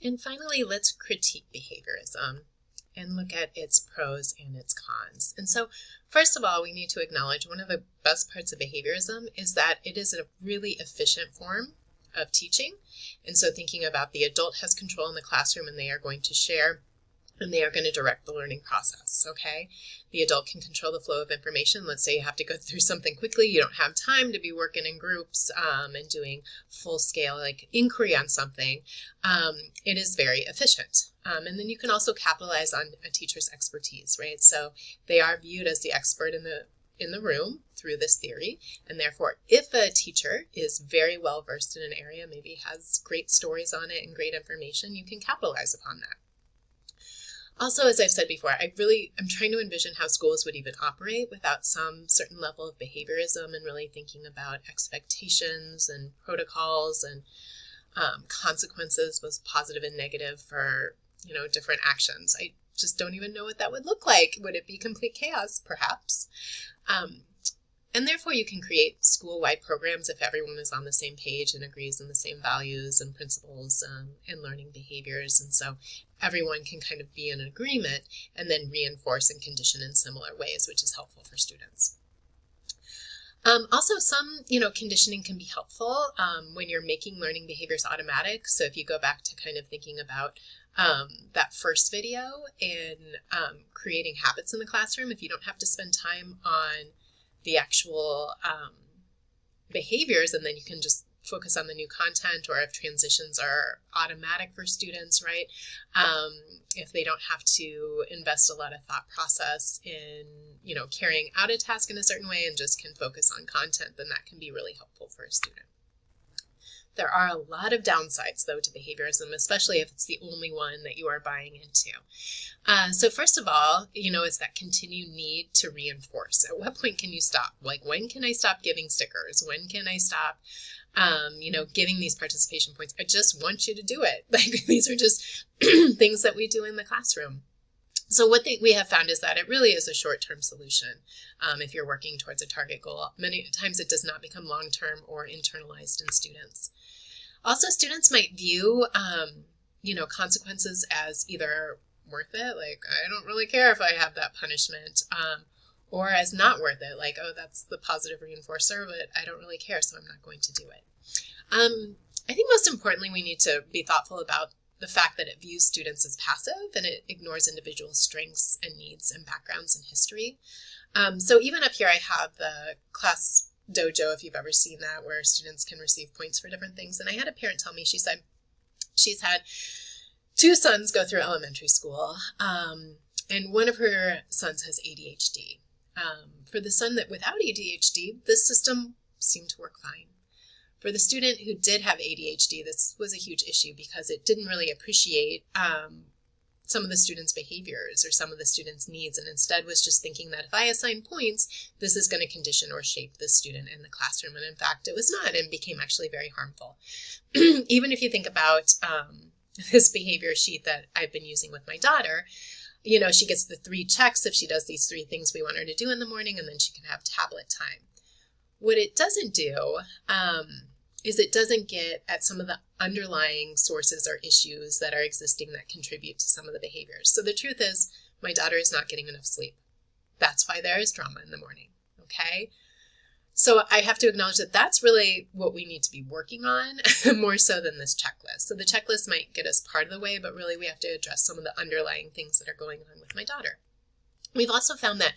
And finally, let's critique behaviorism and look at its pros and its cons. And so, first of all, we need to acknowledge one of the best parts of behaviorism is that it is a really efficient form of teaching. And so thinking about the adult has control in the classroom and they are going to share and they are going to direct the learning process, okay? The adult can control the flow of information. Let's say you have to go through something quickly. You don't have time to be working in groups and doing full-scale like inquiry on something. It is very efficient. And then you can also capitalize on a teacher's expertise, right? So they are viewed as the expert in the room through this theory, and therefore if a teacher is very well versed in an area, maybe has great stories on it and great information, you can capitalize upon that. Also, as I've said before, I'm trying to envision how schools would even operate without some certain level of behaviorism and really thinking about expectations and protocols and consequences, both positive and negative, for different actions. I just don't even know what that would look like. Would it be complete chaos? Perhaps. And therefore you can create school-wide programs if everyone is on the same page and agrees on the same values and principles and learning behaviors. And so everyone can kind of be in agreement and then reinforce and condition in similar ways, which is helpful for students. Also, some, conditioning can be helpful when you're making learning behaviors automatic. So if you go back to kind of thinking about that first video in creating habits in the classroom, if you don't have to spend time on the actual behaviors, and then you can just focus on the new content, or if transitions are automatic for students, right? If they don't have to invest a lot of thought process in, carrying out a task in a certain way and just can focus on content, then that can be really helpful for a student. There are a lot of downsides, though, to behaviorism, especially if it's the only one that you are buying into. So first of all, it's that continued need to reinforce. At what point can you stop? Like, when can I stop giving stickers? When can I stop, giving these participation points? I just want you to do it. Like, these are just things that we do in the classroom. So what we have found is that it really is a short-term solution if you're working towards a target goal. Many times it does not become long-term or internalized in students. Also, students might view, consequences as either worth it, like, I don't really care if I have that punishment, or as not worth it, like, oh, that's the positive reinforcer, but I don't really care, so I'm not going to do it. I think most importantly, we need to be thoughtful about the fact that it views students as passive and it ignores individual strengths and needs and backgrounds and history. So even up here, I have the class dojo, if you've ever seen that, where students can receive points for different things. And I had a parent tell me, she said she's had 2 sons go through elementary school, and one of her sons has ADHD. For the son that without ADHD, this system seemed to work fine. For the student who did have ADHD, this was a huge issue because it didn't really appreciate some of the students' behaviors or some of the students' needs, and instead was just thinking that if I assign points, this is going to condition or shape the student in the classroom. And in fact, it was not, and became actually very harmful. Even if you think about this behavior sheet that I've been using with my daughter, she gets the 3 checks if she does these 3 things we want her to do in the morning, and then she can have tablet time. What it doesn't do is it doesn't get at some of the underlying sources or issues that are existing that contribute to some of the behaviors. So the truth is, my daughter is not getting enough sleep. That's why there is drama in the morning, okay? So I have to acknowledge that that's really what we need to be working on, more so than this checklist. So the checklist might get us part of the way, but really we have to address some of the underlying things that are going on with my daughter. We've also found that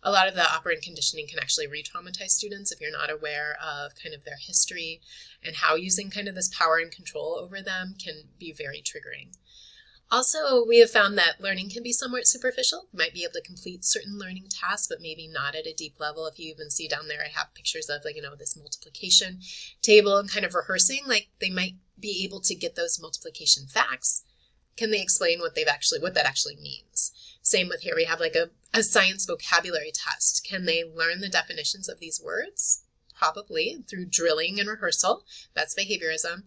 a lot of the operant conditioning can actually re-traumatize students if you're not aware of kind of their history and how using kind of this power and control over them can be very triggering. Also, we have found that learning can be somewhat superficial. You might be able to complete certain learning tasks, but maybe not at a deep level. If you even see down there, I have pictures of, this multiplication table and kind of rehearsing, like they might be able to get those multiplication facts. Can they explain what that actually means? Same with here, we have like a science vocabulary test. Can they learn the definitions of these words? Probably through drilling and rehearsal. That's behaviorism.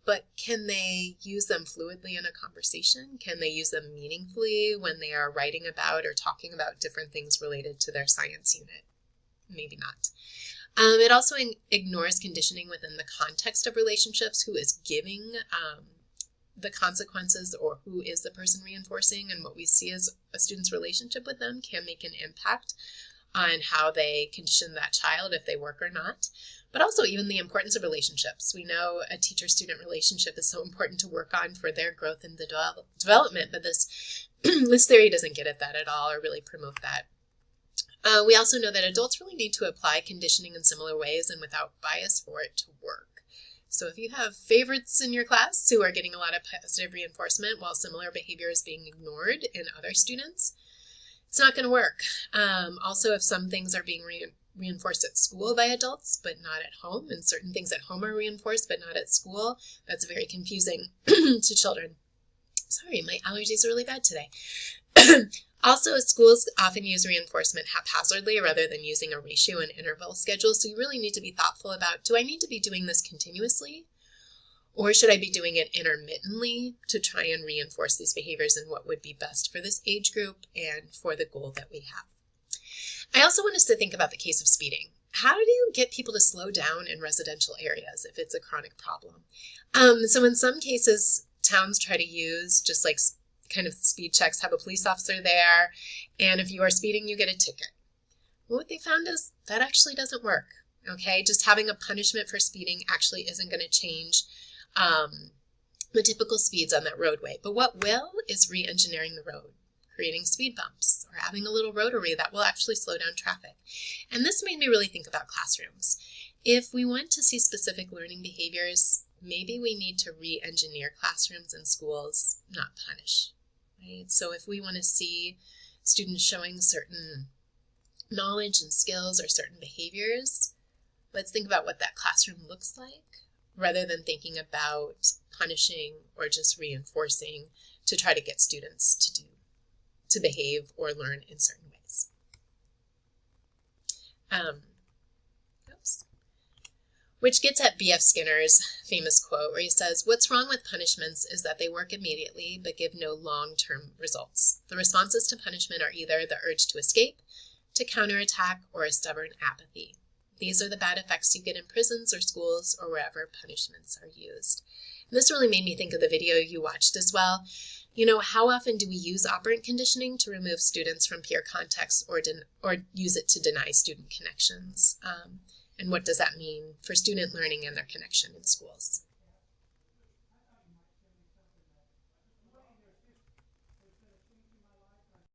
But can they use them fluidly in a conversation? Can they use them meaningfully when they are writing about or talking about different things related to their science unit? Maybe not. It also ignores conditioning within the context of relationships. Who is giving the consequences or who is the person reinforcing and what we see as a student's relationship with them can make an impact on how they condition that child, if they work or not. But also even the importance of relationships. We know a teacher-student relationship is so important to work on for their growth and the development, but this theory doesn't get at that at all or really promote that. We also know that adults really need to apply conditioning in similar ways and without bias for it to work. So if you have favorites in your class who are getting a lot of positive reinforcement while similar behavior is being ignored in other students, it's not going to work. Also, if some things are being reinforced at school by adults but not at home, and certain things at home are reinforced but not at school, that's very confusing to children. Sorry, my allergies are really bad today. Also, schools often use reinforcement haphazardly rather than using a ratio and interval schedule, so you really need to be thoughtful about, do I need to be doing this continuously? Or should I be doing it intermittently to try and reinforce these behaviors and what would be best for this age group and for the goal that we have? I also want us to think about the case of speeding. How do you get people to slow down in residential areas if it's a chronic problem? So in some cases, towns try to use just like kind of speed checks, have a police officer there, and if you are speeding, you get a ticket. Well, what they found is that actually doesn't work, okay? Just having a punishment for speeding actually isn't going to change the typical speeds on that roadway. But what will is re-engineering the road, creating speed bumps, or having a little rotary that will actually slow down traffic. And this made me really think about classrooms. If we want to see specific learning behaviors, maybe we need to re-engineer classrooms and schools, not punish. Right? So if we want to see students showing certain knowledge and skills or certain behaviors, let's think about what that classroom looks like rather than thinking about punishing or just reinforcing to try to get students to behave or learn in certain ways. Which gets at B.F. Skinner's famous quote where he says, "What's wrong with punishments is that they work immediately but give no long-term results. The responses to punishment are either the urge to escape, to counterattack, or a stubborn apathy. These are the bad effects you get in prisons or schools or wherever punishments are used." And this really made me think of the video you watched as well. You know, how often do we use operant conditioning to remove students from peer context or use it to deny student connections? And what does that mean for student learning and their connection in schools?